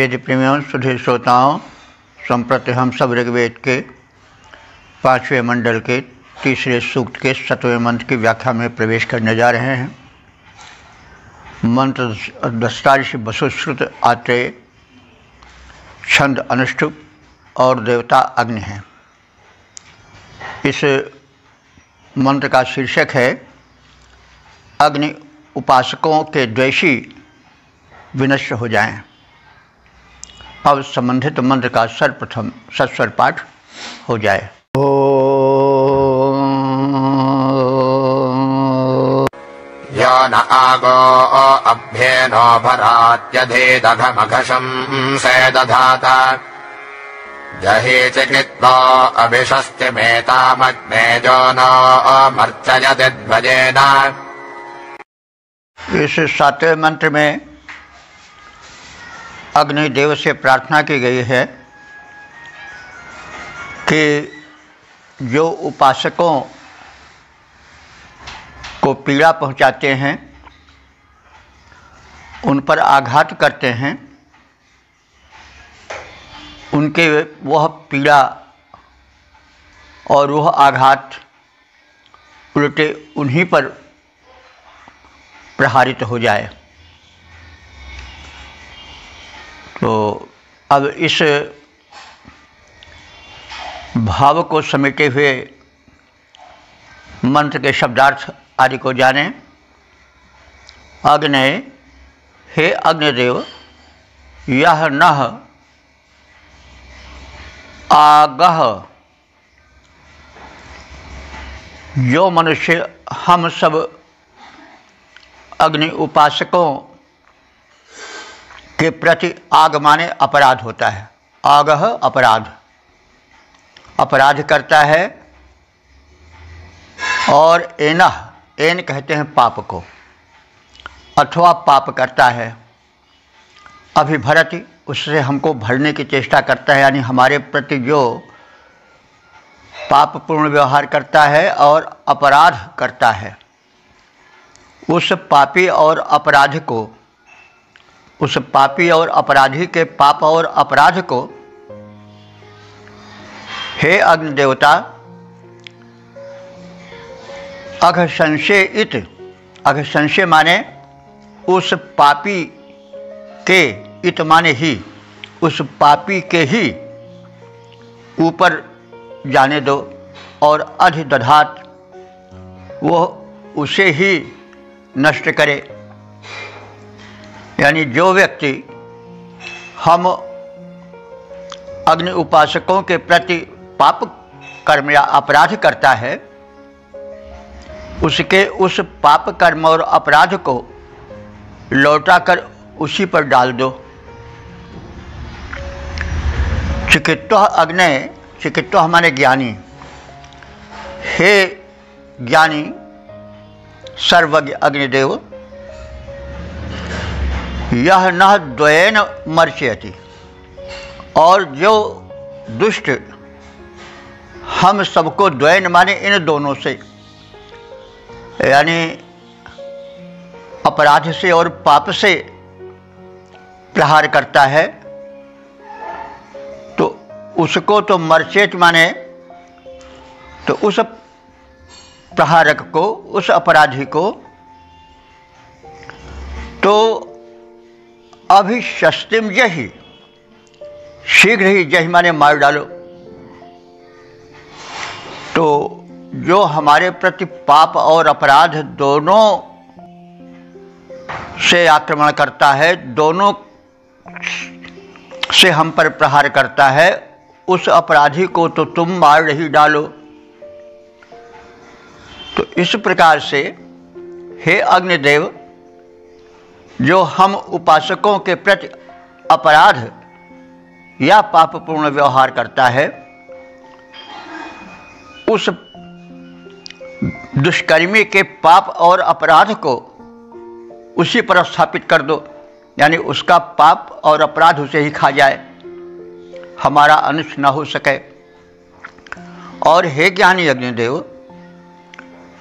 वेद प्रेमियों, सुधीर श्रोताओं, संप्रति हम सब ऋग्वेद के 5वें मंडल के तीसरे सूक्त के 7वें मंत्र की व्याख्या में प्रवेश करने जा रहे हैं। मंत्र दस्ता ऋषि वसुश्रुत आत्रेय, छंद अनुष्टुप और देवता अग्नि है। इस मंत्र का शीर्षक है अग्नि उपासकों के द्वेषी विनष्ट हो जाएं। अब संबंधित मंत्र का सर्वप्रथम सस्वर पाठ हो जाए। यो न आगो अभ्येनो भरात्यधेदघमघशं सेदधाता जहि चिकित्वा अभिषस्त्यमेतामग्नेजो नो मर्चयति ध्वजेन। इस 7वें मंत्र में अग्निदेव से प्रार्थना की गई है कि जो उपासकों को पीड़ा पहुंचाते हैं, उन पर आघात करते हैं, उनके वह पीड़ा और वह आघात उल्टे उन्हीं पर प्रहारित हो जाए। तो अब इस भाव को समेटे हुए मंत्र के शब्दार्थ आदि को जानें। अग्ने, हे अग्निदेव, यह नः आगह, जो मनुष्य हम सब अग्नि उपासकों के प्रति आग माने अपराध होता है। आगह अपराध, अपराध करता है। और एनह, एन कहते हैं पाप को, अथवा पाप करता है। अभिभरति, उससे हमको भरने की चेष्टा करता है, यानी हमारे प्रति जो पापपूर्ण व्यवहार करता है और अपराध करता है, उस पापी और अपराध को, उस पापी और अपराधी के पाप और अपराध को हे अग्निदेवता अघशंसेइत, अघशंसे माने उस पापी के, इत माने ही, उस पापी के ही ऊपर जाने दो और अधिदधात, वह उसे ही नष्ट करे। यानी जो व्यक्ति हम अग्नि उपासकों के प्रति पाप कर्म या अपराध करता है, उसके उस पाप कर्म और अपराध को लौटाकर उसी पर डाल दो। चिकित्वा अग्ने, चिकित्वा हमारे ज्ञानी, हे ज्ञानी सर्वज्ञ अग्निदेव, यह न द्वयेन मर्चयति, और जो दुष्ट हम सबको, द्वयन माने इन दोनों से, यानी अपराध से और पाप से प्रहार करता है, तो उसको तो मर्चेत माने, तो उस प्रहारक को, उस अपराधी को तो अभिशस्तिम जहि, शीघ्र ही, जहि माने मार डालो। तो जो हमारे प्रति पाप और अपराध दोनों से आक्रमण करता है, दोनों से हम पर प्रहार करता है, उस अपराधी को तो तुम मार ही डालो। तो इस प्रकार से हे अग्निदेव, जो हम उपासकों के प्रति अपराध या पापपूर्ण व्यवहार करता है, उस दुष्कर्मी के पाप और अपराध को उसी पर स्थापित कर दो, यानी उसका पाप और अपराध उसे ही खा जाए, हमारा अनिष्ट न हो सके। और हे ज्ञानी अग्निदेव,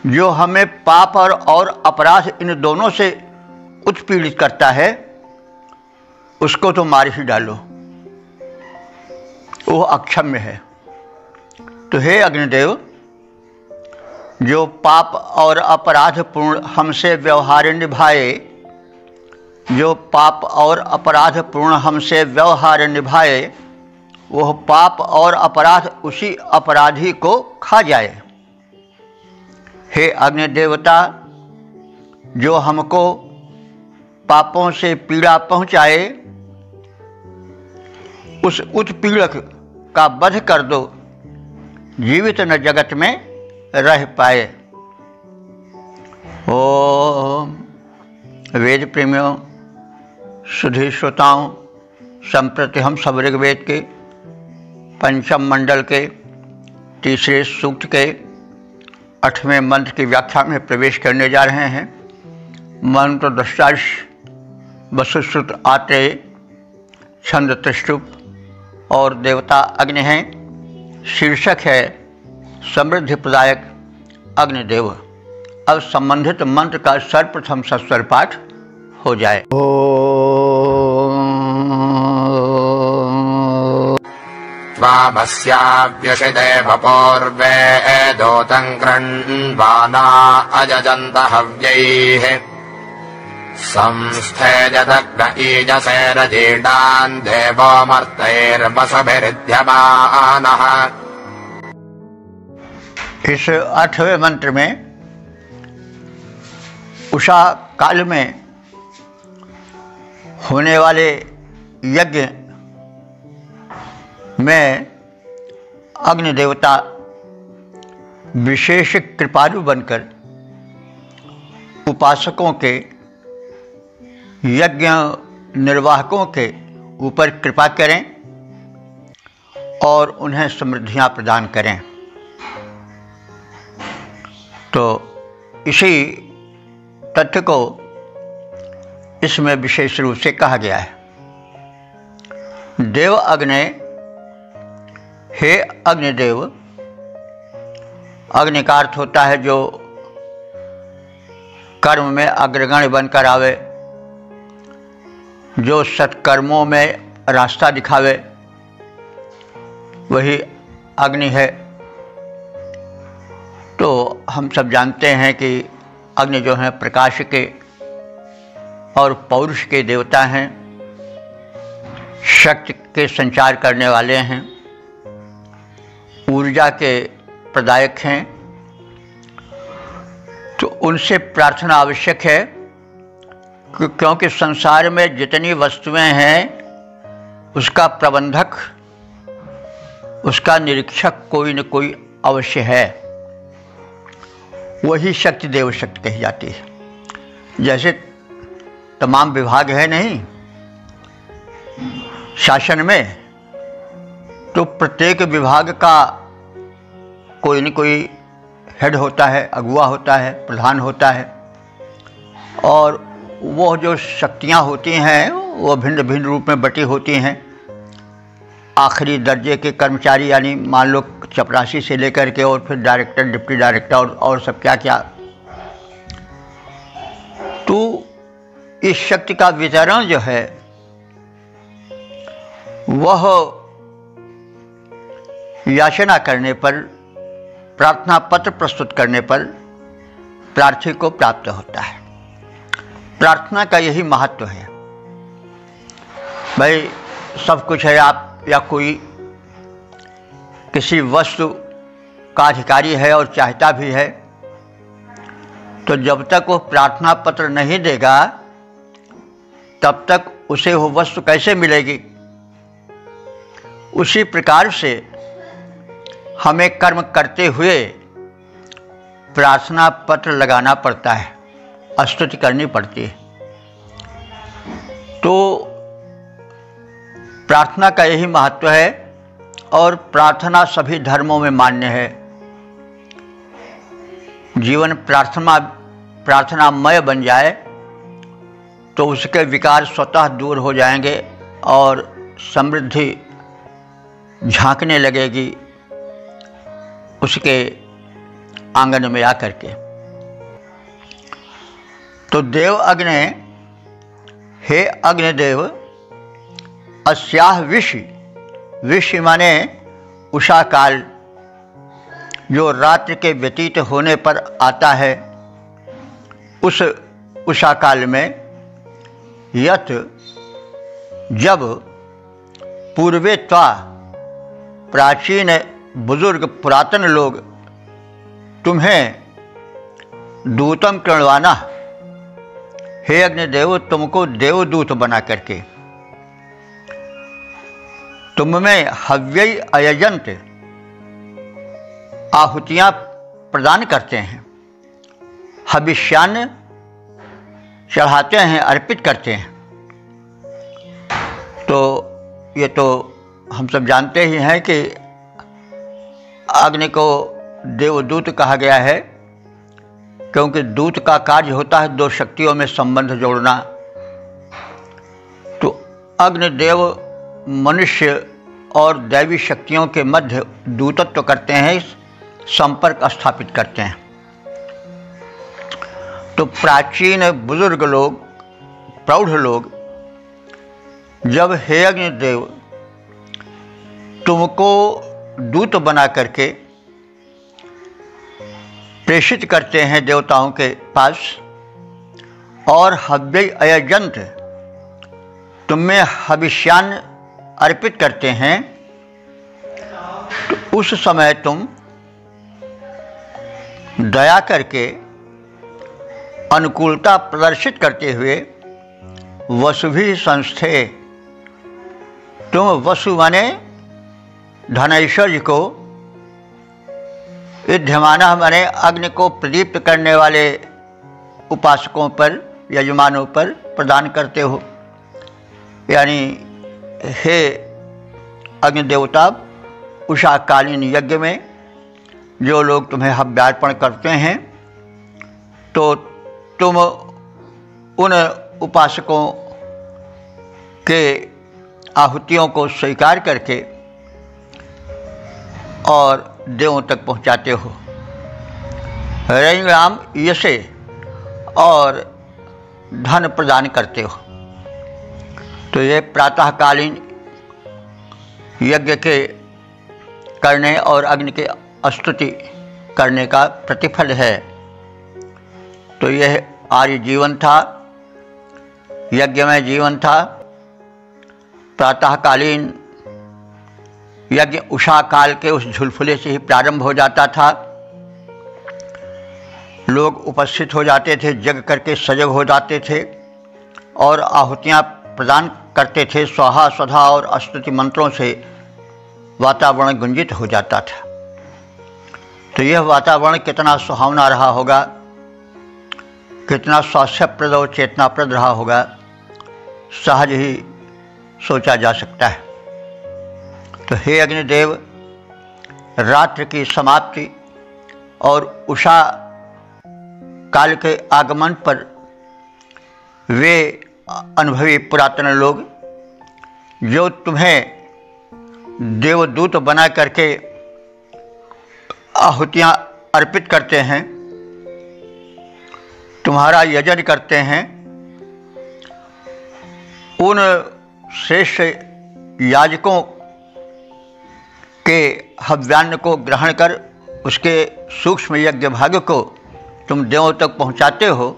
जो हमें पाप और अपराध इन दोनों से उत्पीड़ित करता है, उसको तो मार ही डालो, वो अक्षम्य है। तो हे अग्निदेव, जो पाप और अपराध पूर्ण हमसे व्यवहार निभाए, जो पाप और अपराध पूर्ण हमसे व्यवहार निभाए, वह पाप और अपराध उसी अपराधी को खा जाए। हे अग्नि देवता, जो हमको पापों से पीड़ा पहुँचाए, उस उत्पीड़क का वध कर दो, जीवित न जगत में रह पाए। ओम। वेद प्रेमियों, सुधी श्रोताओं, संप्रति हम सब ऋग्वेद के पंचम मंडल के तीसरे सूक्त के 8वें मंत्र की व्याख्या में प्रवेश करने जा रहे हैं। मंत्र दशांश वसुश्रुत आत्रेय, छंद त्रिष्टुप और देवता अग्नि हैं। शीर्षक है समृद्धि प्रदायक अग्निदेव। अब संबंधित मंत्र का सर्वप्रथम सस्वर पाठ हो जाए। स्वामस्याव्युषिते वपूर्वे दोतं कृण्वाना अजजन्त हव्यैः संस्थेजदग्न ईजसेरजीडान् देवो मर्तैर्वसुभिरिध्यमानः। इस 8वें मंत्र में उषा काल में होने वाले यज्ञ में अग्नि देवता विशेष कृपालु बनकर उपासकों के, यज्ञ निर्वाहकों के ऊपर कृपा करें और उन्हें समृद्धियां प्रदान करें। तो इसी तथ्य को इसमें विशेष रूप से कहा गया है। देव अग्नि, हे अग्निदेव। अग्नि का अर्थ होता है जो कर्म में अग्रगण्य बनकर आवे, जो सत्कर्मों में रास्ता दिखावे, वही अग्नि है। तो हम सब जानते हैं कि अग्नि जो हैं प्रकाश के और पौरुष के देवता हैं, शक्ति के संचार करने वाले हैं, ऊर्जा के प्रदायक हैं। तो उनसे प्रार्थना आवश्यक है, क्योंकि संसार में जितनी वस्तुएं हैं उसका प्रबंधक, उसका निरीक्षक कोई न कोई अवश्य है। वही शक्ति देव शक्ति कही जाती है। जैसे तमाम विभाग है नहीं शासन में, तो प्रत्येक विभाग का कोई न कोई हेड होता है, अगुवा होता है, प्रधान होता है, और वो जो शक्तियाँ होती हैं वो भिन्न भिन्न रूप में बटी होती हैं। आखिरी दर्जे के कर्मचारी, यानी मान लो चपरासी से लेकर के और फिर डायरेक्टर, डिप्टी डायरेक्टर और सब क्या क्या। तो इस शक्ति का वितरण जो है वह याचना करने पर, प्रार्थना पत्र प्रस्तुत करने पर प्रार्थी को प्राप्त होता है। प्रार्थना का यही महत्व है। भाई सब कुछ है, आप या कोई किसी वस्तु का अधिकारी है और चाहता भी है, तो जब तक वो प्रार्थना पत्र नहीं देगा तब तक उसे वो वस्तु कैसे मिलेगी। उसी प्रकार से हमें कर्म करते हुए प्रार्थना पत्र लगाना पड़ता है, स्तुति करनी पड़ती है। तो प्रार्थना का यही महत्व है और प्रार्थना सभी धर्मों में मान्य है। जीवन प्रार्थनामय बन जाए तो उसके विकार स्वतः दूर हो जाएंगे और समृद्धि झांकने लगेगी उसके आंगन में आकर के। तो देव अग्नि, हे अग्निदेव, अस्याह विषि, विषि माने उषा काल, जो रात्रि के व्यतीत होने पर आता है, उस उषा काल में यत जब पूर्वे त्वा प्राचीन बुजुर्ग पुरातन लोग तुम्हें दूतम कृणवाना, हे अग्निदेव तुमको देवदूत बना करके तुम में हव्यय अयजंत आहुतियां प्रदान करते हैं, हविष्यान्न चढ़ाते हैं, अर्पित करते हैं। तो ये तो हम सब जानते ही हैं कि अग्नि को देवदूत कहा गया है, क्योंकि दूत का कार्य होता है दो शक्तियों में संबंध जोड़ना। तो अग्निदेव मनुष्य और दैवी शक्तियों के मध्य दूतत्व करते हैं, संपर्क स्थापित करते हैं। तो प्राचीन बुजुर्ग लोग, प्रौढ़ लोग जब हे अग्निदेव तुमको दूत बना करके प्रेषित करते हैं देवताओं के पास, और हव्यय अयजंत तुम्हें हविष्यान्न अर्पित करते हैं, तो उस समय तुम दया करके अनुकूलता प्रदर्शित करते हुए वसुभि संस्थे, तुम वसु माने धनैश्वर्य को, युध्यमाना माने अग्नि को प्रदीप्त करने वाले उपासकों पर, यजमानों पर प्रदान करते हो। यानी हे अग्निदेवता, उषाकालीन यज्ञ में जो लोग तुम्हें हव्यार्पण करते हैं, तो तुम उन उपासकों के आहुतियों को स्वीकार करके और देवों तक पहुंचाते हो। रैंगाम यशे, और धन प्रदान करते हो। तो ये प्रातःकालीन यज्ञ के करने और अग्नि के स्तुति करने का प्रतिफल है। तो यह आर्य जीवन था, यज्ञमय जीवन था। प्रातःकालीन यज्ञ उषा काल के उस झुलफुले से ही प्रारंभ हो जाता था। लोग उपस्थित हो जाते थे, जग करके सजग हो जाते थे और आहुतियाँ प्रदान करते थे। स्वाहा स्वधा और स्तुति मंत्रों से वातावरण गुंजित हो जाता था। तो यह वातावरण कितना सुहावना रहा होगा, कितना स्वास्थ्यप्रद और चेतनाप्रद रहा होगा, सहज ही सोचा जा सकता है। तो हे अग्निदेव, रात्रि की समाप्ति और उषा काल के आगमन पर वे अनुभवी पुरातन लोग जो तुम्हें देवदूत बना करके आहुतियाँ अर्पित करते हैं, तुम्हारा यजन करते हैं, उन श्रेष्ठ याजकों के हव्यान्न को ग्रहण कर उसके सूक्ष्म यज्ञ भाग को तुम देवों तक पहुंचाते हो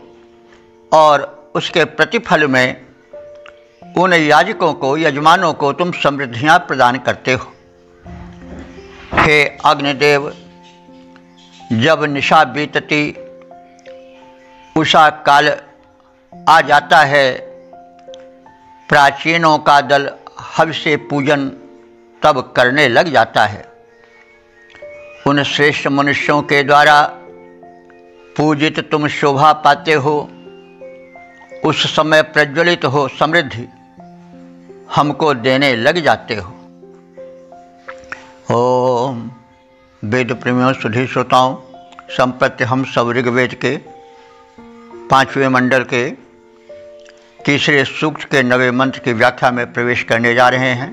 और उसके प्रतिफल में उन याजकों को, यजमानों को तुम समृद्धियां प्रदान करते हो। हे अग्निदेव, जब निशा बीतती, उषा काल आ जाता है, प्राचीनों का दल हव्य से पूजन तब करने लग जाता है। उन श्रेष्ठ मनुष्यों के द्वारा पूजित तुम शोभा पाते हो। उस समय प्रज्वलित हो समृद्धि हमको देने लग जाते हो। ओम वेद प्रेमियों, सुधी श्रोताओं, संप्रति हम सब ऋग्वेद के 5वें मंडल के तीसरे सूक्त के 9वें मंत्र की व्याख्या में प्रवेश करने जा रहे हैं।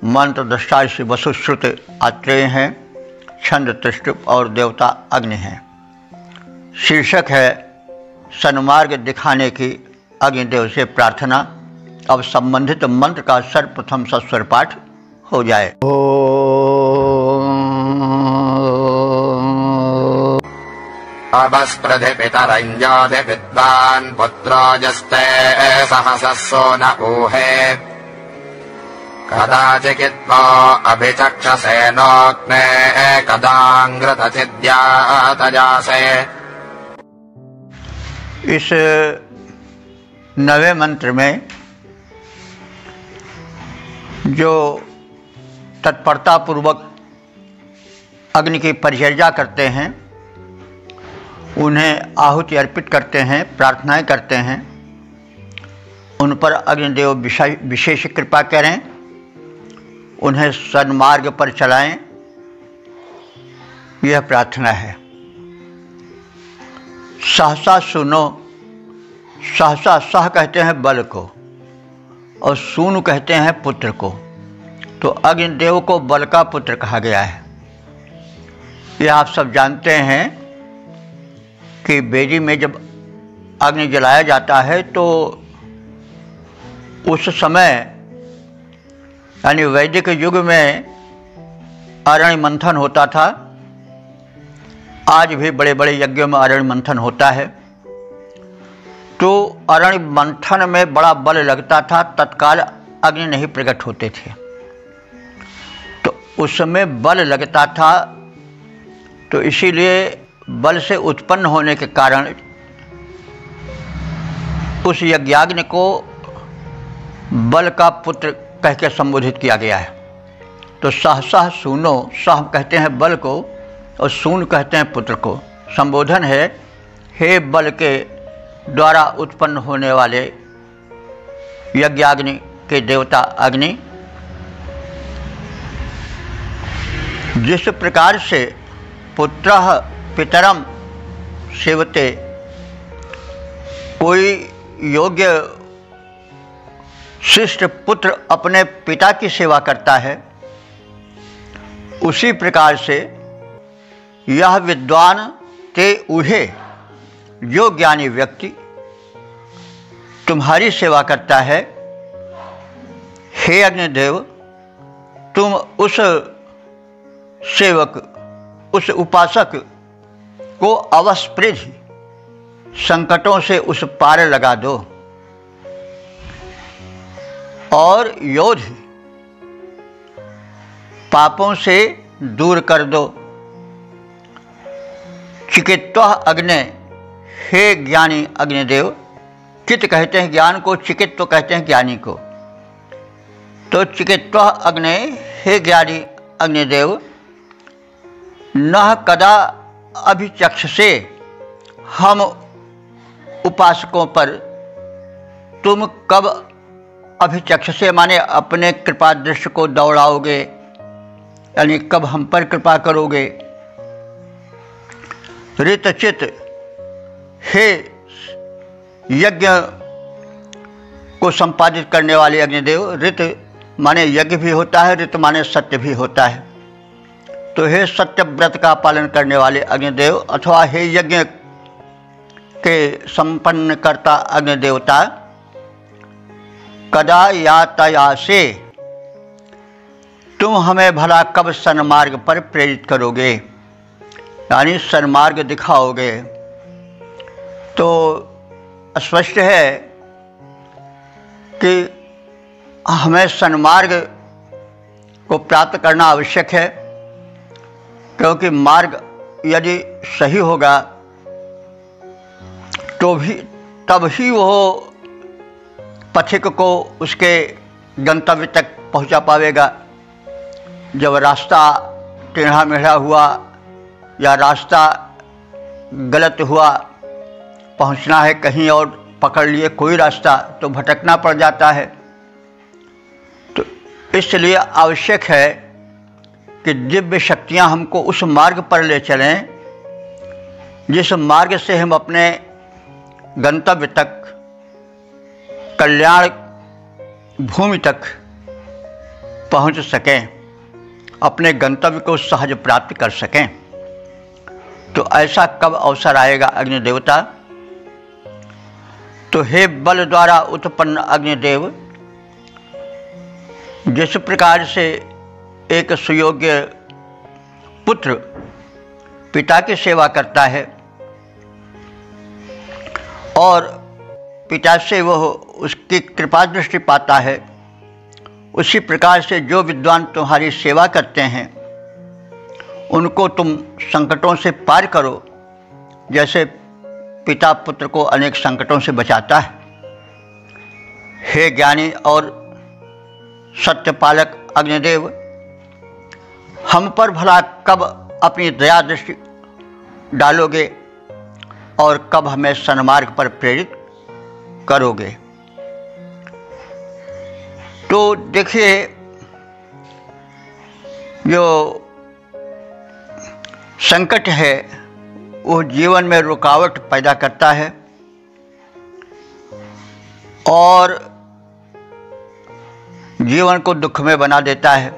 मंत्र दृष्टा से वसुश्रुत आत्रेय हैं, छंद त्रिष्टुप और देवता अग्नि हैं। शीर्षक है सन्मार्ग दिखाने की अग्निदेव से प्रार्थना। अब संबंधित मंत्र का सर्वप्रथम सस्वर पाठ हो जाए। अपस्पृधि पितरञ्जोति विद्वान् पुत्रोऽजस्ते सहसस्सो न ऊहे कदाचिकित्वा अभिचक्षसेनोऽग्ने कदाङ्घ्रतचिद्यातजासे। इस 9वें मंत्र में जो तत्परता पूर्वक अग्नि की परिचर्या करते हैं, उन्हें आहुति अर्पित करते हैं, प्रार्थनाएं करते हैं, उन पर अग्निदेव विशेष कृपा करें, उन्हें सन्मार्ग पर चलाएं, यह प्रार्थना है। सहसा सुनो, सहसा सह कहते हैं बल को और सूनु कहते हैं पुत्र को, तो अग्निदेव को बल का पुत्र कहा गया है। यह आप सब जानते हैं कि वेदी में जब अग्नि जलाया जाता है तो उस समय यानी वैदिक युग में अरण्य मंथन होता था। आज भी बड़े बड़े यज्ञों में अरण्य मंथन होता है। तो अरण्य मंथन में बड़ा बल लगता था, तत्काल अग्नि नहीं प्रकट होते थे, तो उस समय बल लगता था। तो इसीलिए बल से उत्पन्न होने के कारण उस यज्ञाग्नि को बल का पुत्र कह के संबोधित किया गया है। तो सह सूनो, सह कहते हैं बल को और सून कहते हैं पुत्र को। संबोधन है, हे बल के द्वारा उत्पन्न होने वाले यज्ञाग्नि के देवता अग्नि, जिस प्रकार से पुत्रः पितरम सेवते, कोई योग्य शिष्ट पुत्र अपने पिता की सेवा करता है, उसी प्रकार से यह विद्वान ते ऊहे, जो ज्ञानी व्यक्ति तुम्हारी सेवा करता है। हे अग्निदेव, तुम उस सेवक, उस उपासक को अवस्पृधि, संकटों से उस पार लगा दो, और योधि, पापों से दूर कर दो। चिकित्वा अग्ने, हे ज्ञानी अग्निदेव, चित्त कहते हैं ज्ञान को, चिकित्व कहते हैं ज्ञानी को। तो चिकित्वा अग्ने, हे ज्ञानी अग्निदेव, न कदा अभिचक्षसे, हम उपासकों पर तुम कब अभिचक्षसे माने अपने कृपा दृष्टि को दौड़ाओगे, यानी कब हम पर कृपा करोगे। ऋतचित, हे यज्ञ को संपादित करने वाले अग्निदेव, ऋत माने यज्ञ भी होता है, ऋत माने सत्य भी होता है। तो हे सत्य व्रत का पालन करने वाले अग्निदेव, अथवा हे यज्ञ के संपन्न करता अग्निदेवता, कदा यातायासे, तुम हमें भला कब सन्मार्ग पर प्रेरित करोगे, यानी सन्मार्ग दिखाओगे। तो स्पष्ट है कि हमें सन्मार्ग को प्राप्त करना आवश्यक है, क्योंकि मार्ग यदि सही होगा तो भी तब ही वो पथिक को उसके गंतव्य तक पहुंचा पावेगा। जब रास्ता टेढ़ा मेढ़ा हुआ या रास्ता गलत हुआ, पहुंचना है कहीं और पकड़ लिए कोई रास्ता, तो भटकना पड़ जाता है। तो इसलिए आवश्यक है कि दिव्य शक्तियां हमको उस मार्ग पर ले चलें जिस मार्ग से हम अपने गंतव्य तक, कल्याण भूमि तक पहुंच सकें, अपने गंतव्य को सहज प्राप्त कर सकें। तो ऐसा कब अवसर आएगा अग्निदेवता? तो हे बल द्वारा उत्पन्न अग्निदेव, जिस प्रकार से एक सुयोग्य पुत्र पिता की सेवा करता है और पिता से वह उसकी कृपा दृष्टि पाता है, उसी प्रकार से जो विद्वान तुम्हारी सेवा करते हैं उनको तुम संकटों से पार करो, जैसे पिता पुत्र को अनेक संकटों से बचाता है। हे ज्ञानी और सत्यपालक अग्निदेव, हम पर भला कब अपनी दया दृष्टि डालोगे और कब हमें सन्मार्ग पर प्रेरित करोगे। तो देखिए, जो संकट है वो जीवन में रुकावट पैदा करता है और जीवन को दुख में बना देता है।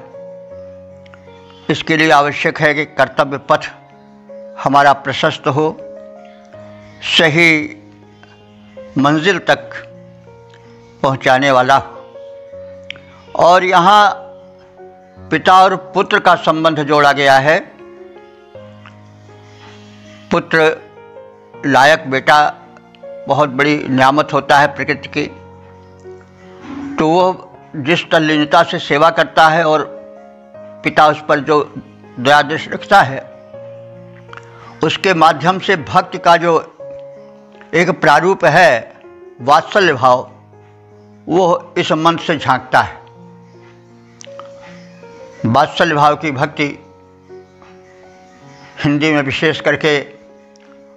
इसके लिए आवश्यक है कि कर्तव्य पथ हमारा प्रशस्त हो, सही मंजिल तक पहुंचाने वाला हो। और यहाँ पिता और पुत्र का संबंध जोड़ा गया है। पुत्र लायक बेटा बहुत बड़ी नियामत होता है प्रकृति की, तो वो जिस तल्लीनता से सेवा करता है और पिता उस पर जो दया दृष्टि रखता है, उसके माध्यम से भक्ति का जो एक प्रारूप है वात्सल्य भाव, वो इस मन से झांकता है। वात्सल्य भाव की भक्ति हिंदी में विशेष करके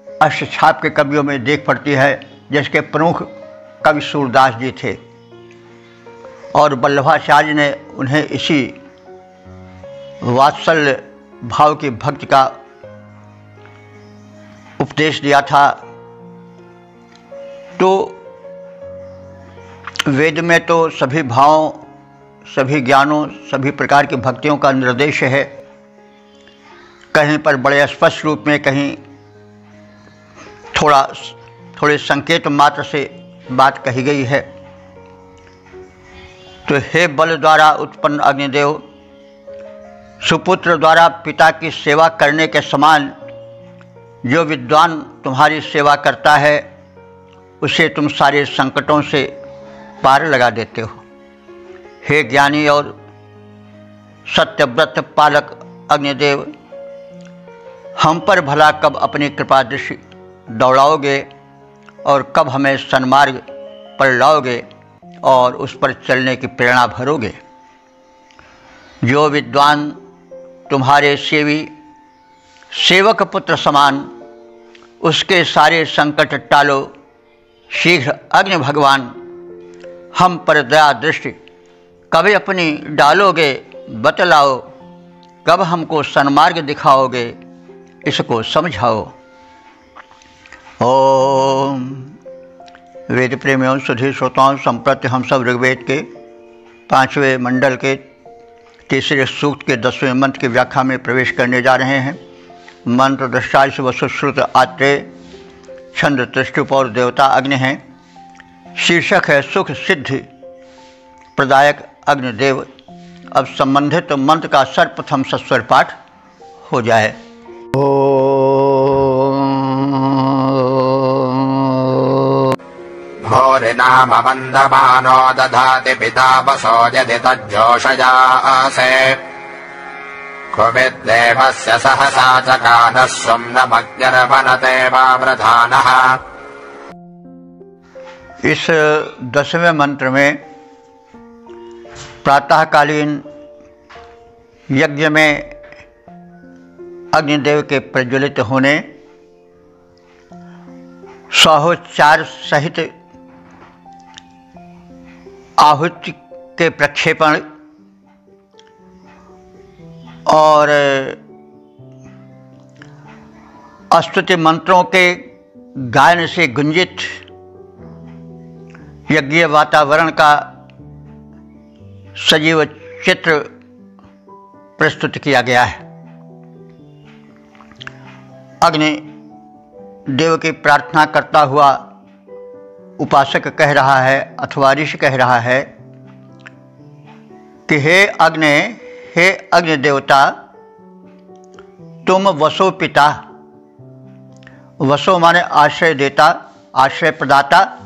अष्टछाप के कवियों में देख पड़ती है, जिसके प्रमुख कवि सूरदास जी थे और वल्लभाचार्य ने उन्हें इसी वात्सल्य भाव की भक्ति का उपदेश दिया था। तो वेद में तो सभी भावों, सभी ज्ञानों, सभी प्रकार की भक्तियों का निर्देश है। कहीं पर बड़े स्पष्ट रूप में, कहीं थोड़े संकेत मात्र से बात कही गई है। तो हे बल द्वारा उत्पन्न अग्निदेव, सुपुत्र द्वारा पिता की सेवा करने के समान जो विद्वान तुम्हारी सेवा करता है, उसे तुम सारे संकटों से पार लगा देते हो। हे ज्ञानी और सत्यव्रत पालक अग्निदेव, हम पर भला कब अपनी कृपा दृष्टि दौड़ाओगे और कब हमें सन्मार्ग पर लाओगे और उस पर चलने की प्रेरणा भरोगे। जो विद्वान तुम्हारे सेवक पुत्र समान, उसके सारे संकट टालो शीघ्र अग्नि भगवान। हम पर दया दृष्टि कभी अपनी डालोगे, बतलाओ कब हमको सन्मार्ग दिखाओगे, इसको समझाओ। ओम। वेद प्रेमियों, सुधीर श्रोताओं, संप्रति हम सब ऋग्वेद के 5वें मंडल के तीसरे सूक्त के 10वें मंत्र की व्याख्या में प्रवेश करने जा रहे हैं। मंत्र दृष्टाश वसुश्रुत आत्रेय, छंद त्रिष्टुप और देवता अग्नि हैं। शीर्षक है सुख सिद्धि प्रदायक अग्निदेव। अब संबंधित मंत्र का सर्वप्रथम सस्वर पाठ हो जाए। भूरिनाम वन्दमानो दधाति पिता वसो यदि तज्जोषयासे कुविद्देवस्य सहसा चकानः सुम्नमग्निर्वनते वावृधानः। इस 10वें मंत्र में प्रातःकालीन यज्ञ में अग्निदेव के प्रज्वलित होने, स्वाहोच्चार सहित आहुति के प्रक्षेपण और स्तुति मंत्रों के गायन से गुंजित यज्ञीय वातावरण का सजीव चित्र प्रस्तुत किया गया है। अग्नि देव की प्रार्थना करता हुआ उपासक कह रहा है अथवा ऋषि कह रहा है कि हे अग्नि देवता, तुम वसो पिता। वसो माने आश्रय देता, आश्रय प्रदाता,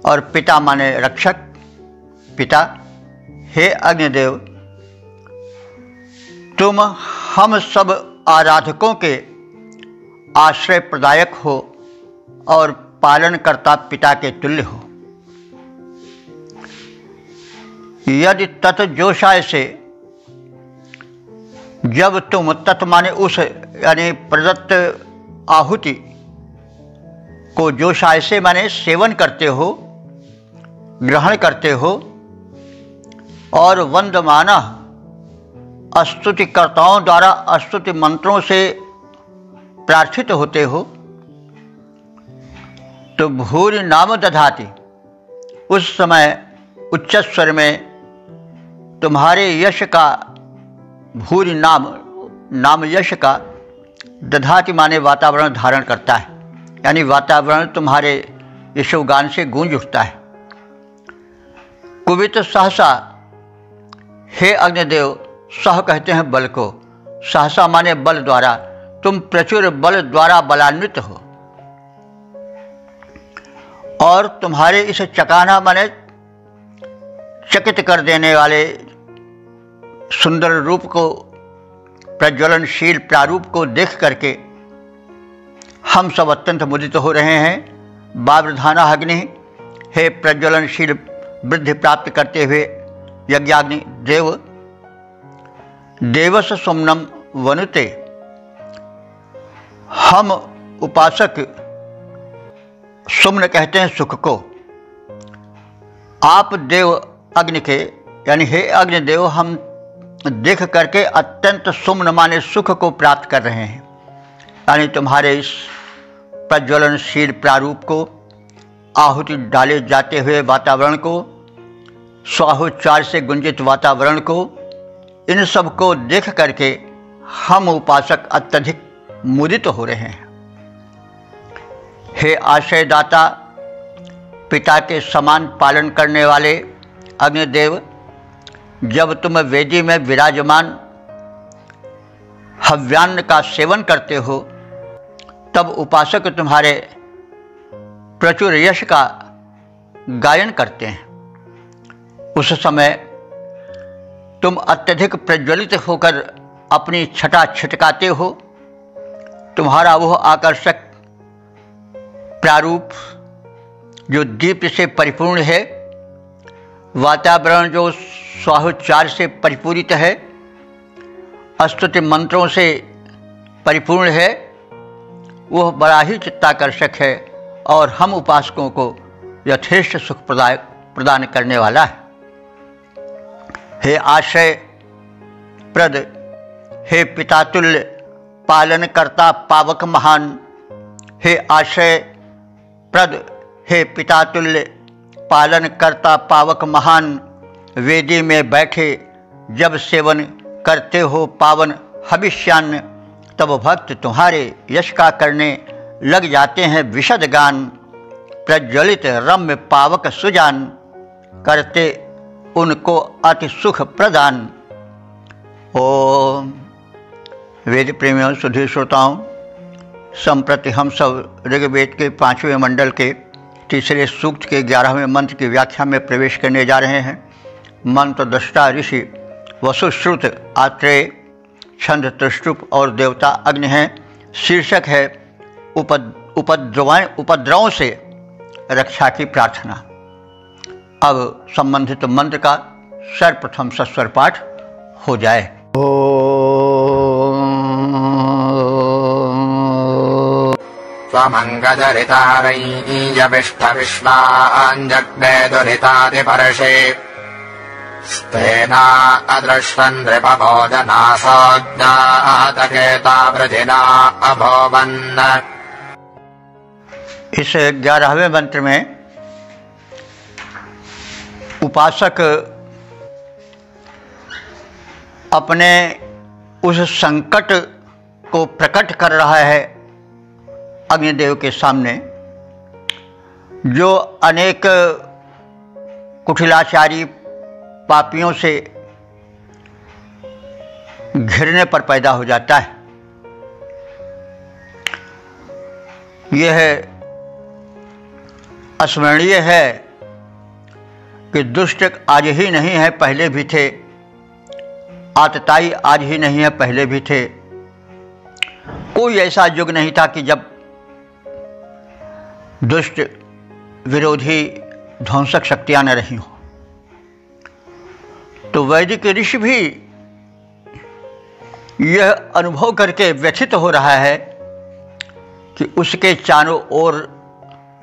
और पिता माने रक्षक, पिता। हे अग्निदेव, तुम हम सब आराधकों के आश्रय प्रदायक हो और पालनकर्ता पिता के तुल्य हो। यदि तत् जोशाय से, जब तुम, तत् माने उस, यानी प्रदत्त आहुति को जोशाय से माने सेवन करते हो, ग्रहण करते हो, और वंदमाना, स्तुतिकर्ताओं द्वारा स्तुति मंत्रों से प्रार्थित होते हो, तो भूरि नाम दधाति, उस समय उच्च स्वर में तुम्हारे यश का, भूरि नाम यश का, दधाति माने वातावरण धारण करता है, यानी वातावरण तुम्हारे यशोगान से गूंज उठता है। कुवित सहसा, हे अग्निदेव, सह कहते हैं बल को, सहसा माने बल द्वारा, तुम प्रचुर बल द्वारा बलान्वित हो, और तुम्हारे इस चकाना माने चकित कर देने वाले सुंदर रूप को, प्रज्वलनशील प्रारूप को देख करके हम सब अत्यंत मुदित हो रहे हैं। बावृधाना अग्नि, हे प्रज्वलनशील वृद्धि प्राप्त करते हुए यज्ञाग्नि देव, देवस सुम्नम वनुते, हम उपासक, सुम्न कहते हैं सुख को, आप देव अग्नि के, यानी हे अग्निदेव, हम देख करके अत्यंत सुम्न माने सुख को प्राप्त कर रहे हैं, यानी तुम्हारे इस प्रज्वलनशील प्रारूप को, आहुति डाले जाते हुए वातावरण को, स्वाहोच्चार से गुंजित वातावरण को, इन सब को देख करके हम उपासक अत्यधिक मुदित हो रहे हैं। हे आश्रयदाता, पिता के समान पालन करने वाले अग्निदेव, जब तुम वेदी में विराजमान हव्यान्न का सेवन करते हो, तब उपासक तुम्हारे प्रचुर यश का गायन करते हैं। उस समय तुम अत्यधिक प्रज्वलित होकर अपनी छटा छिटकाते हो। तुम्हारा वह आकर्षक प्रारूप जो दीप्त से परिपूर्ण है, वातावरण जो स्वाहोच्चार से परिपूरित है, स्तुति मंत्रों से परिपूर्ण है, वह बड़ा ही चित्ताकर्षक है और हम उपासकों को यथेष्ट सुख प्रदान करने वाला है। हे आश्रय प्रद, हे पितातुल्य पालनकर्ता पावक महान, हे आश्रय प्रद, हे पितातुल्य पालनकर्ता पावक महान, वेदी में बैठे जब सेवन करते हो पावन हविष्यान्न, तब भक्त तुम्हारे यश का करने लग जाते हैं विशद गान। प्रज्वलित रम्य पावक सुजान, करते उनको अति सुख प्रदान। ओम। वेद प्रेमियों, सुधीर श्रोताओं, संप्रति हम सब ऋग्वेद के 5वें मंडल के तीसरे सूक्त के 11वें मंत्र की व्याख्या में प्रवेश करने जा रहे हैं। मंत्र दृष्टा ऋषि वसुश्रुत, आत्रेय, छंद त्रिष्टुप और देवता अग्नि हैं। शीर्षक है उपद्रवों से रक्षा की प्रार्थना। अब संबंधित मंत्र का सर्वप्रथम सस्वर पाठ हो जाए। स्वमङ्गदरितारैजविष्ठविश्वाञ्जग्ने दुरितादिपर्षे स्तेना अदृष्टन् नृपबोधनासोज्ञातकेता वृधिना अभोवन्। इस 11वें मंत्र में उपासक अपने उस संकट को प्रकट कर रहा है अग्निदेव के सामने, जो अनेक कुटिलाचारी पापियों से घिरने पर पैदा हो जाता है। यह स्मरणीय है कि दुष्ट आज ही नहीं है, पहले भी थे। आतताई आज ही नहीं है, पहले भी थे। कोई ऐसा युग नहीं था कि जब दुष्ट विरोधी ध्वंसक शक्तियां न रही हों। तो वैदिक ऋषि भी यह अनुभव करके व्यथित हो रहा है कि उसके चारों ओर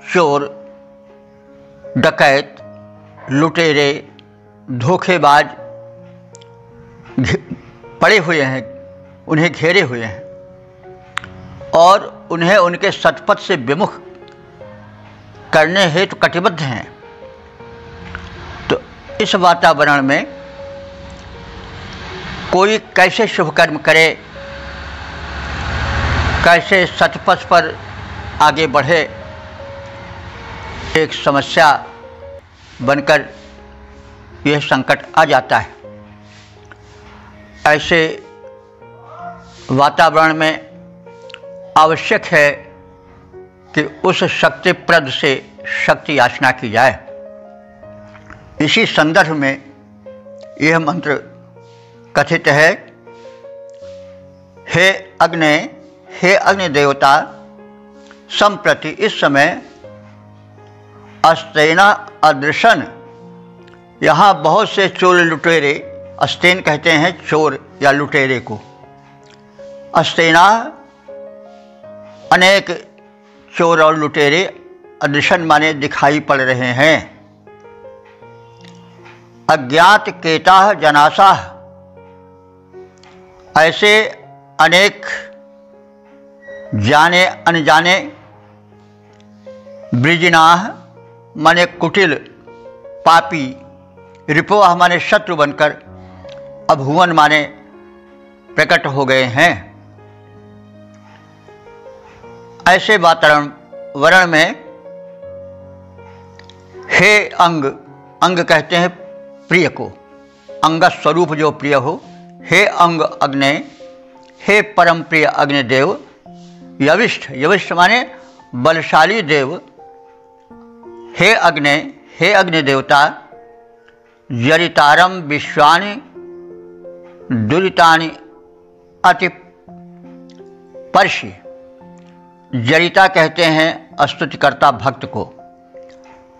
चोर, डकैत, लुटेरे, धोखेबाज पड़े हुए हैं, उन्हें घेरे हुए हैं और उन्हें उनके सतपथ से विमुख करने हेतु कटिबद्ध हैं। तो इस वातावरण में कोई कैसे शुभ कर्म करे, कैसे सतपथ पर आगे बढ़े, एक समस्या बनकर यह संकट आ जाता है। ऐसे वातावरण में आवश्यक है कि उस शक्तिप्रद से शक्ति याचना की जाए। इसी संदर्भ में यह मंत्र कथित है, हे अग्नि देवता, संप्रति इस समय अस्तेना अदृशन, यहाँ बहुत से चोर लुटेरे, अस्तेन कहते हैं चोर या लुटेरे को, अस्तेना अनेक चोर और लुटेरे, अदृशन माने दिखाई पड़ रहे हैं। अज्ञात केता जनासा, ऐसे अनेक जाने अनजाने, ब्रिजिनाह माने कुटिल, पापी, रिपोह माने शत्रु बनकर, अभुवन माने प्रकट हो गए हैं। ऐसे वातावरण में हे अंग कहते हैं प्रिय को, अंग स्वरूप जो प्रिय हो, हे अंग अग्नि, हे परम प्रिय अग्निदेव, यविष्ठ माने बलशाली देव, हे अग्नि देवता, जरितारम विश्वानि दुरितानि अति पर्षि, जरिता कहते हैं स्तुतिकर्ता भक्त को।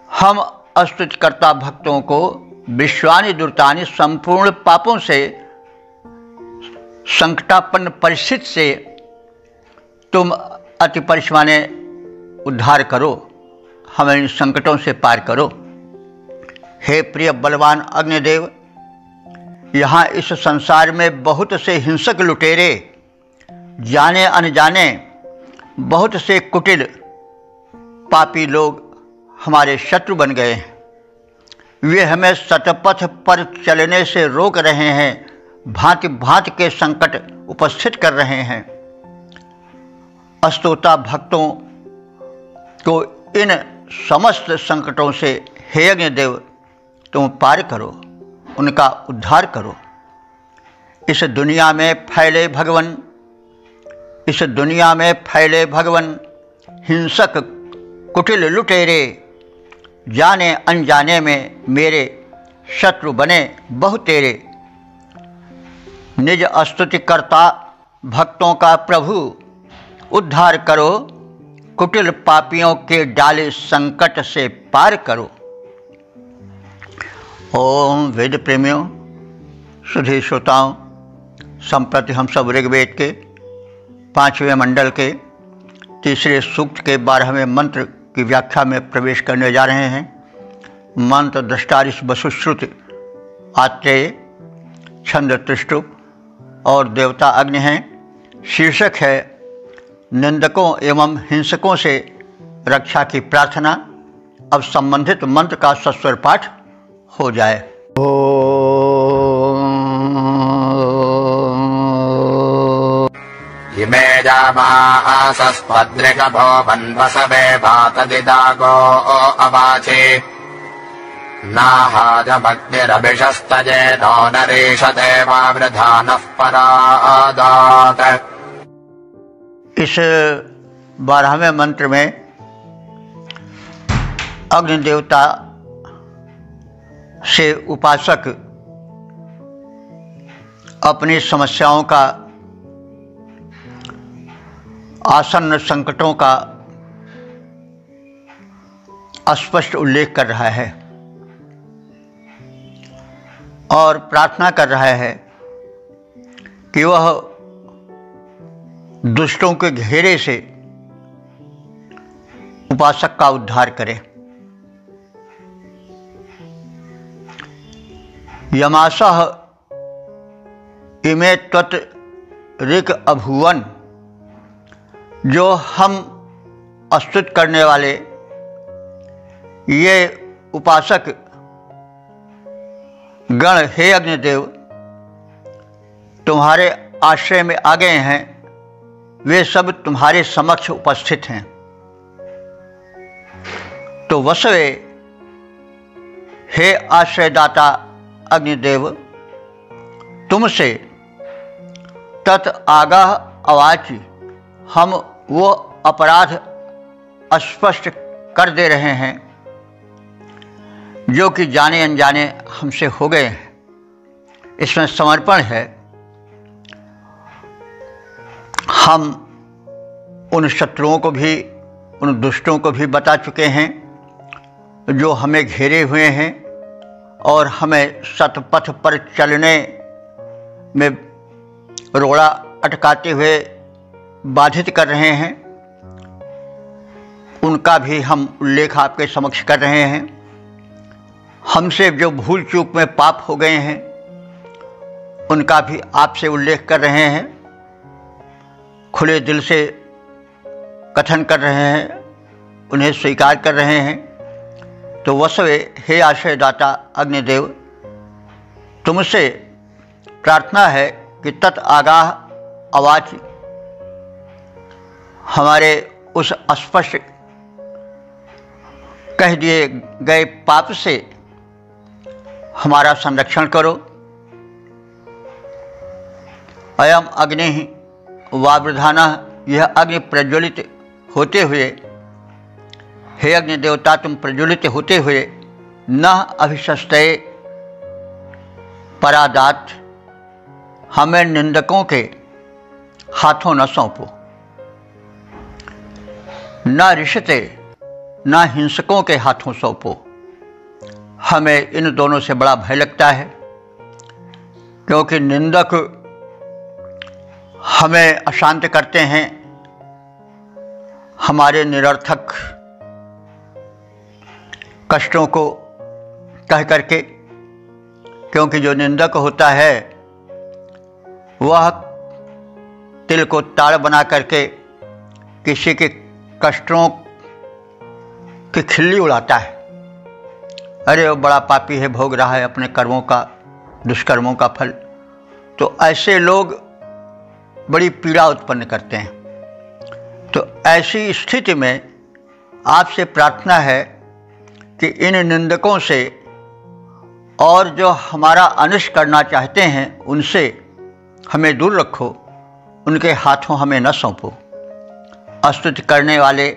हम स्तुतिकर्ता भक्तों को विश्वानि दुरितानि, संपूर्ण पापों से, संकटापन्न परिस्थिति से तुम अति पर्षि माने उद्धार करो, हमें इन संकटों से पार करो। हे प्रिय बलवान अग्निदेव, यहाँ इस संसार में बहुत से हिंसक लुटेरे, जाने अनजाने बहुत से कुटिल पापी लोग हमारे शत्रु बन गए हैं। वे हमें सतपथ पर चलने से रोक रहे हैं, भांति भांति के संकट उपस्थित कर रहे हैं। स्तोता भक्तों को इन समस्त संकटों से हे अग्निदेव तुम पार करो, उनका उद्धार करो। इस दुनिया में फैले भगवन हिंसक कुटिल लुटेरे, जाने अनजाने में मेरे शत्रु बने बहुत तेरे। निज स्तुति करता भक्तों का प्रभु, उद्धार करो, कुटिल पापियों के डाले संकट से पार करो। ओम वेद प्रेमियों, सुधी श्रोताओं, संप्रति हम सब ऋग्वेद के 5वें मंडल के 3रे सूक्त के 12वें मंत्र की व्याख्या में प्रवेश करने जा रहे हैं। मंत्र दृष्टारिष वसुश्रुत आत्रेय, छंद त्रिष्टुप और देवता अग्नि हैं। शीर्षक है निंदकों एवं हिंसकों से रक्षा की प्रार्थना। अब संबंधित मंत्र का सस्वर पाठ हो जाए। इमे जामासस्पद्रिकभो वन्वसवे भातदिदागो अवाचे नाहाजमग्निरभिषस्तजेनो नरेशते वावृधानः परादात्। इस 12वें मंत्र में अग्नि देवता से उपासक अपनी समस्याओं का, आसन्न संकटों का स्पष्ट उल्लेख कर रहा है और प्रार्थना कर रहा है कि वह दुष्टों के घेरे से उपासक का उद्धार करे। यमासः इमे त्वत् ऋक् अभुवन, जो हम स्तुति करने वाले ये उपासक गण, हे अग्निदेव, तुम्हारे आश्रय में आ गए हैं, वे सब तुम्हारे समक्ष उपस्थित हैं। तो वसवे, हे आश्रयदाता अग्निदेव, तुमसे तत् आगाह अवाचि हम वो अपराध स्पष्ट कर दे रहे हैं जो कि जाने अनजाने हमसे हो गए हैं। इसमें समर्पण है। हम उन शत्रुओं को भी, उन दुष्टों को भी बता चुके हैं जो हमें घेरे हुए हैं और हमें सतपथ पर चलने में रोड़ा अटकाते हुए बाधित कर रहे हैं। उनका भी हम उल्लेख आपके समक्ष कर रहे हैं। हमसे जो भूल चूक में पाप हो गए हैं उनका भी आपसे उल्लेख कर रहे हैं, खुले दिल से कथन कर रहे हैं, उन्हें स्वीकार कर रहे हैं। तो वसवे, हे आश्रयदाता अग्निदेव, तुमसे प्रार्थना है कि तत् आगाह अवाच हमारे उस अस्पष्ट कह दिए गए पाप से हमारा संरक्षण करो। अयम अग्नि वावृधाना, यह अग्नि प्रज्वलित होते हुए, हे अग्नि देवता तुम प्रज्वलित होते हुए, न अभिशस्तये परादात, हमें निंदकों के हाथों न सौंपो। न रिश्ते, न हिंसकों के हाथों सौंपो। हमें इन दोनों से बड़ा भय लगता है, क्योंकि निंदक हमें अशांत करते हैं हमारे निरर्थक कष्टों को कह करके। क्योंकि जो निंदक होता है वह तिल को ताड़ बना करके किसी के कष्टों की खिल्ली उड़ाता है। अरे वो बड़ा पापी है, भोग रहा है अपने कर्मों का, दुष्कर्मों का फल। तो ऐसे लोग बड़ी पीड़ा उत्पन्न करते हैं। तो ऐसी स्थिति में आपसे प्रार्थना है कि इन निंदकों से और जो हमारा अनिष्ट करना चाहते हैं उनसे हमें दूर रखो, उनके हाथों हमें न सौंपो। स्तुति करने वाले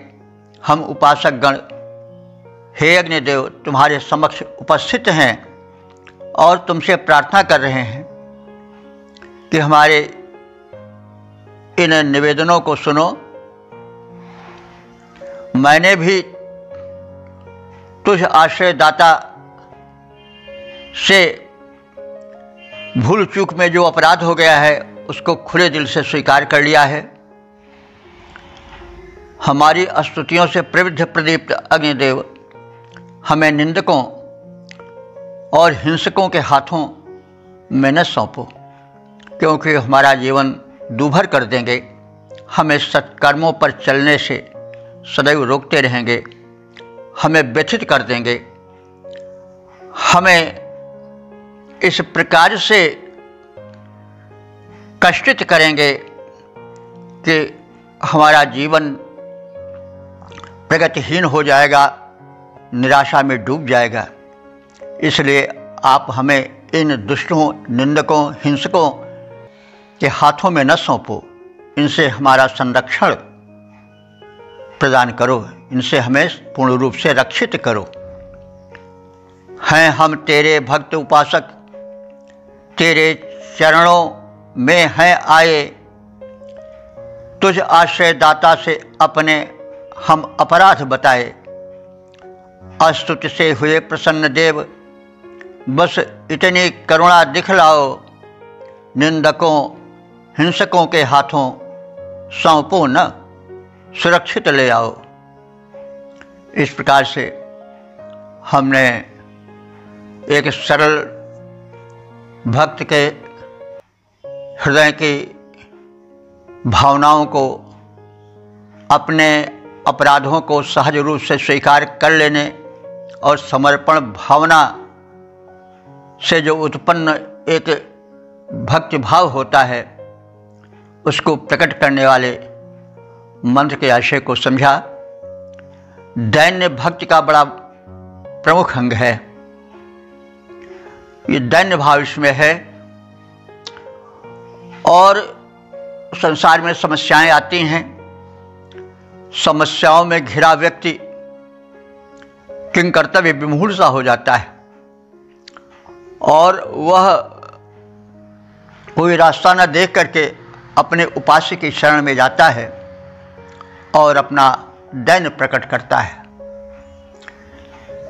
हम उपासक गण, हे अग्निदेव, तुम्हारे समक्ष उपस्थित हैं और तुमसे प्रार्थना कर रहे हैं कि हमारे इन निवेदनों को सुनो। मैंने भी तुझ आश्रयदाता से भूल चूक में जो अपराध हो गया है उसको खुले दिल से स्वीकार कर लिया है। हमारी स्तुतियों से प्रविद्ध प्रदीप्त अग्निदेव, हमें निंदकों और हिंसकों के हाथों में न सौंपो, क्योंकि हमारा जीवन दूभर कर देंगे। हमें सत्कर्मों पर चलने से सदैव रोकते रहेंगे, हमें व्यथित कर देंगे, हमें इस प्रकार से कष्टित करेंगे कि हमारा जीवन प्रगतिहीन हो जाएगा, निराशा में डूब जाएगा। इसलिए आप हमें इन दुष्टों, निंदकों, हिंसकों के हाथों में न सौंपो। इनसे हमारा संरक्षण प्रदान करो, इनसे हमें पूर्ण रूप से रक्षित करो। हैं हम तेरे भक्त उपासक, तेरे चरणों में हैं आए। तुझ आश्रय दाता से अपने हम अपराध बताए। अस्तुति से हुए प्रसन्न देव, बस इतनी करुणा दिखलाओ। निंदकों, हिंसकों के हाथों सौंपो न, सुरक्षित ले आओ। इस प्रकार से हमने एक सरल भक्त के हृदय की भावनाओं को, अपने अपराधों को सहज रूप से स्वीकार कर लेने और समर्पण भावना से जो उत्पन्न एक भक्ति भाव होता है, उसको प्रकट करने वाले मंत्र के आशय को समझा। दैन्य भक्ति का बड़ा प्रमुख अंग है। ये दैन्य भाव इसमें है। और संसार में समस्याएं आती हैं, समस्याओं में घिरा व्यक्ति किंकर्तव्य विमूढ़ सा हो जाता है और वह कोई रास्ता न देख करके अपने उपास्य की शरण में जाता है और अपना दैन्य प्रकट करता है।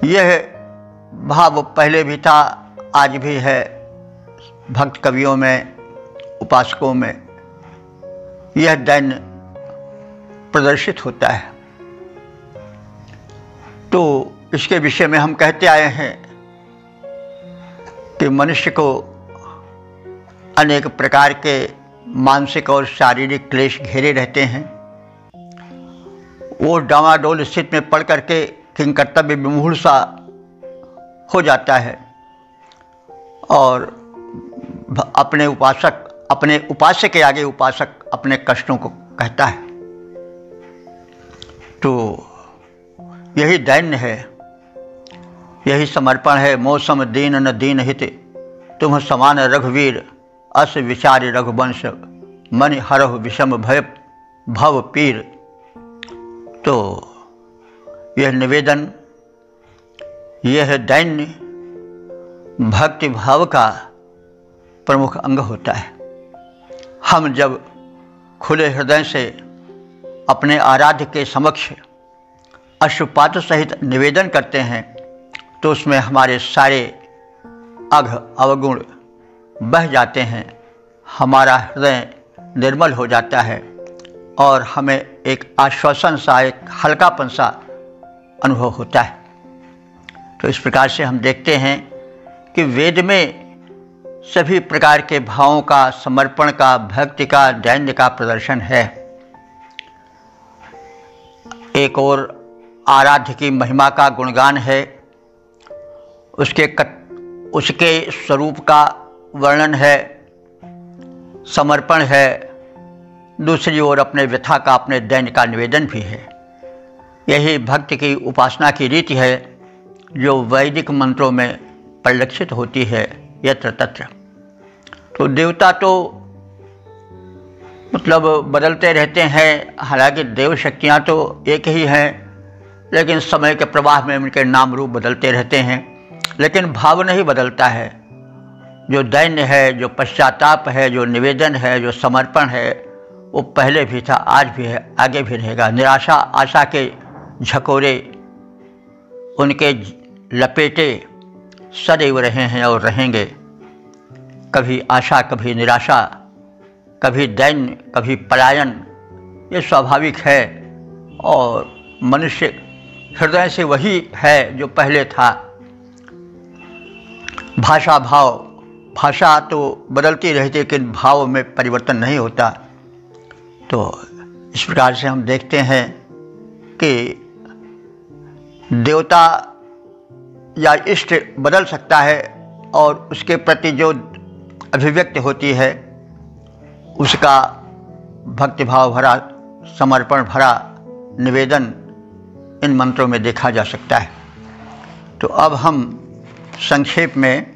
यह भाव पहले भी था, आज भी है। भक्त कवियों में, उपासकों में यह दैन्य प्रदर्शित होता है। तो इसके विषय में हम कहते आए हैं कि मनुष्य को अनेक प्रकार के मानसिक और शारीरिक क्लेश घेरे रहते हैं। वो डामाडोल स्थिति में पड़ करके किंकर्तव्य विमूढ़ सा हो जाता है और अपने उपासक के आगे उपासक अपने कष्टों को कहता है। तो यही दैन्य है, यही समर्पण है। मौसम दीन न दीन हित, तुम समान रघुवीर। अस विचार रघुवंश, मन हरहु विषम भय भव पीर। तो यह निवेदन, यह दैन्य भक्ति भाव का प्रमुख अंग होता है। हम जब खुले हृदय से अपने आराध्य के समक्ष अश्रुपात सहित निवेदन करते हैं तो उसमें हमारे सारे अघ अवगुण बह जाते हैं, हमारा हृदय निर्मल हो जाता है और हमें एक आश्वासन सा, एक हल्कापन सा अनुभव होता है। तो इस प्रकार से हम देखते हैं कि वेद में सभी प्रकार के भावों का, समर्पण का, भक्ति का, दैन्य का प्रदर्शन है। एक और आराध्य की महिमा का गुणगान है, उसके स्वरूप का वर्णन है, समर्पण है। दूसरी ओर अपने व्यथा का, अपने दैन्य का निवेदन भी है। यही भक्ति की उपासना की रीति है जो वैदिक मंत्रों में परिलक्षित होती है यत्र तत्र। तो देवता तो मतलब बदलते रहते हैं, हालांकि देव शक्तियाँ तो एक ही हैं, लेकिन समय के प्रवाह में उनके नाम रूप बदलते रहते हैं, लेकिन भाव नहीं बदलता है। जो दैन्य है, जो पश्चाताप है, जो निवेदन है, जो समर्पण है, वो पहले भी था, आज भी है, आगे भी रहेगा। निराशा आशा के झकोरे उनके लपेटे सदैव रहे हैं और रहेंगे। कभी आशा, कभी निराशा, कभी दैन्य, कभी पलायन, ये स्वाभाविक है। और मनुष्य हृदय से वही है जो पहले था। भाषा तो बदलती रहती है, लेकिन भाव में परिवर्तन नहीं होता। तो इस प्रकार से हम देखते हैं कि देवता या इष्ट बदल सकता है और उसके प्रति जो अभिव्यक्ति होती है उसका भक्तिभाव भरा, समर्पण भरा निवेदन इन मंत्रों में देखा जा सकता है। तो अब हम संक्षेप में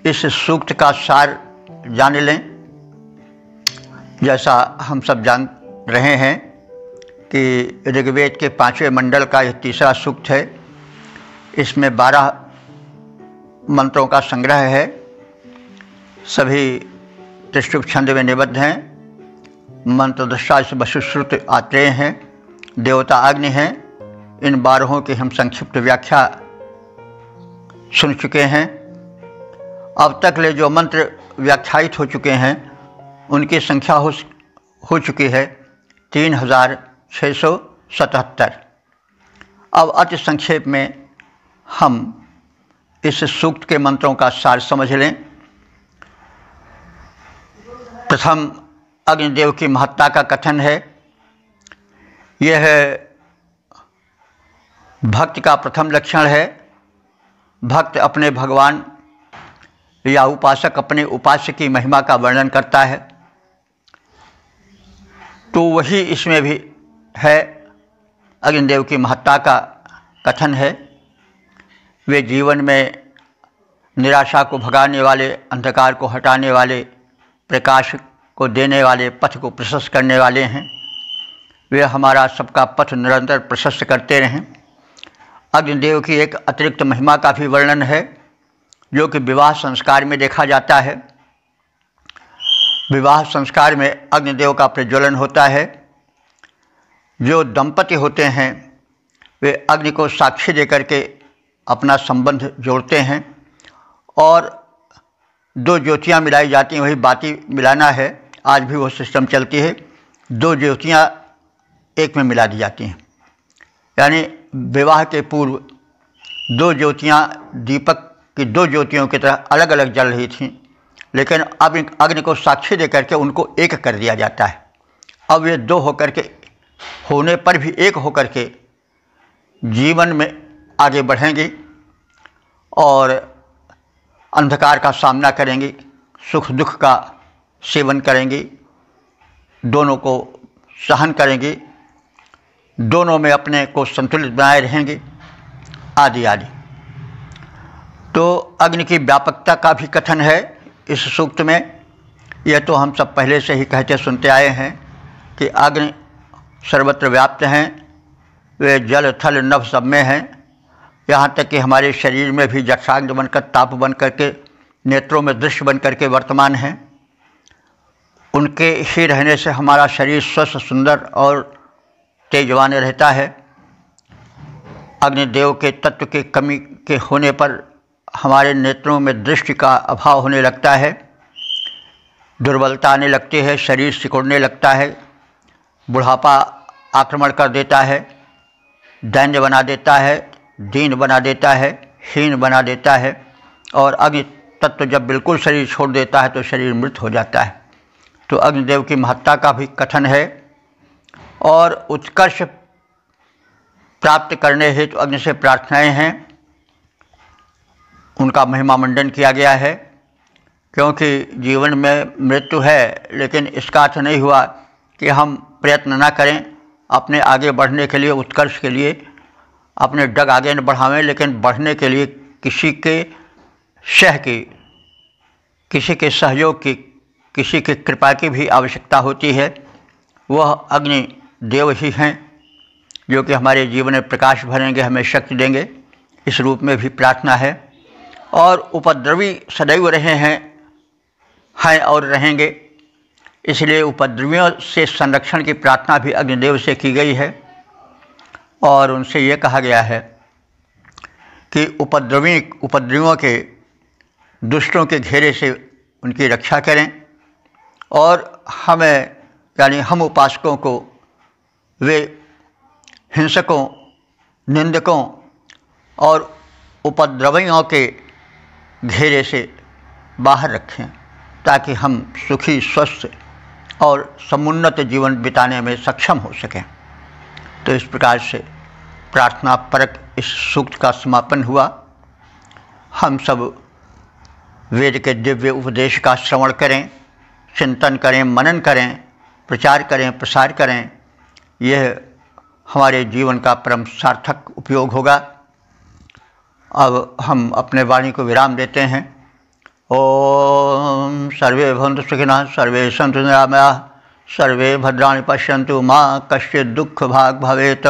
इस सूक्त का सार जान लें। जैसा हम सब जान रहे हैं कि ऋग्वेद के 5वें मंडल का यह तीसरा सूक्त है। इसमें 12 मंत्रों का संग्रह है। सभी त्रिशुभ छंद में निबद्ध हैं। मंत्रदशा से वसुश्रुत आत्रेय हैं, देवता अग्नि हैं। इन 12 की हम संक्षिप्त व्याख्या सुन चुके हैं। अब तक ले जो मंत्र व्याख्यायित हो चुके हैं उनकी संख्या हो चुकी है 3677। अब अति संक्षेप में हम इस सूक्त के मंत्रों का सार समझ लें। प्रथम अग्निदेव की महत्ता का कथन है। यह भक्त का प्रथम लक्षण है। भक्त अपने भगवान या उपासक अपने उपास्य की महिमा का वर्णन करता है, तो वही इसमें भी है। अग्निदेव की महत्ता का कथन है। वे जीवन में निराशा को भगाने वाले, अंधकार को हटाने वाले, प्रकाश को देने वाले, पथ को प्रशस्त करने वाले हैं। वे हमारा सबका पथ निरंतर प्रशस्त करते रहें। अग्निदेव की एक अतिरिक्त महिमा का भी वर्णन है जो कि विवाह संस्कार में देखा जाता है। विवाह संस्कार में अग्निदेव का प्रज्वलन होता है। जो दंपति होते हैं वे अग्नि को साक्षी देकर के अपना संबंध जोड़ते हैं और 2 ज्योतियाँ मिलाई जाती हैं। वही बाती मिलाना है, आज भी वो सिस्टम चलती है। 2 ज्योतियाँ एक में मिला दी जाती हैं। यानी विवाह के पूर्व 2 ज्योतियाँ दीपक की 2 ज्योतियों की तरह अलग अलग जल रही थीं, लेकिन अब अग्नि को साक्षी देकर के उनको एक कर दिया जाता है। अब ये 2 होकर के होने पर भी एक होकर के जीवन में आगे बढ़ेंगी और अंधकार का सामना करेंगी, सुख दुख का सेवन करेंगी, दोनों को सहन करेंगी, दोनों में अपने को संतुलित बनाए रहेंगे, आदि आदि। तो अग्नि की व्यापकता का भी कथन है इस सूक्त में। यह तो हम सब पहले से ही कहते सुनते आए हैं कि अग्नि सर्वत्र व्याप्त हैं। वे जल थल नभ सब में हैं। यहाँ तक कि हमारे शरीर में भी जठराग्नि बनकर, ताप बन करके, नेत्रों में दृश्य बन करके वर्तमान हैं। उनके ही रहने से हमारा शरीर स्वस्थ, सुंदर और तेजवान रहता है। अग्निदेव के तत्व की कमी के होने पर हमारे नेत्रों में दृष्टि का अभाव होने लगता है, दुर्बलता आने लगती है, शरीर सिकुड़ने लगता है, बुढ़ापा आक्रमण कर देता है, दैन्य बना देता है, दीन बना देता है, हीन बना देता है। और अग्नि तत्व जब बिल्कुल शरीर छोड़ देता है तो शरीर मृत हो जाता है। तो अग्निदेव की महत्ता का भी कथन है। और उत्कर्ष प्राप्त करने हेतु अग्नि से प्रार्थनाएं हैं। उनका महिमा मंडन किया गया है, क्योंकि जीवन में मृत्यु है, लेकिन इसका अर्थ नहीं हुआ कि हम प्रयत्न न करें अपने आगे बढ़ने के लिए, उत्कर्ष के लिए अपने डग आगे न बढ़ावें, लेकिन बढ़ने के लिए किसी के किसी के सहयोग की, किसी की कृपा की भी आवश्यकता होती है। वह अग्नि देव ही हैं जो कि हमारे जीवन में प्रकाश भरेंगे, हमें शक्ति देंगे। इस रूप में भी प्रार्थना है। और उपद्रवी सदैव रहे हैं और रहेंगे, इसलिए उपद्रवियों से संरक्षण की प्रार्थना भी अग्निदेव से की गई है। और उनसे ये कहा गया है कि उपद्रवियों के, दुष्टों के घेरे से उनकी रक्षा करें और हमें, यानी हम उपासकों को वे हिंसकों, निंदकों और उपद्रवियों के घेरे से बाहर रखें, ताकि हम सुखी, स्वस्थ और समुन्नत जीवन बिताने में सक्षम हो सकें। तो इस प्रकार से प्रार्थना परक इस सूक्त का समापन हुआ। हम सब वेद के दिव्य उपदेश का श्रवण करें, चिंतन करें, मनन करें, प्रचार करें, प्रसार करें। यह हमारे जीवन का परम सार्थक उपयोग होगा। अब हम अपने वाणी को विराम देते हैं। ओम सर्वे भवन्तु सुखिनः, सर्वे सन्तु निरामयाः, सर्वे भद्राणि पश्यन्तु, मा कश्चित् दुःख भाग् भवेत्।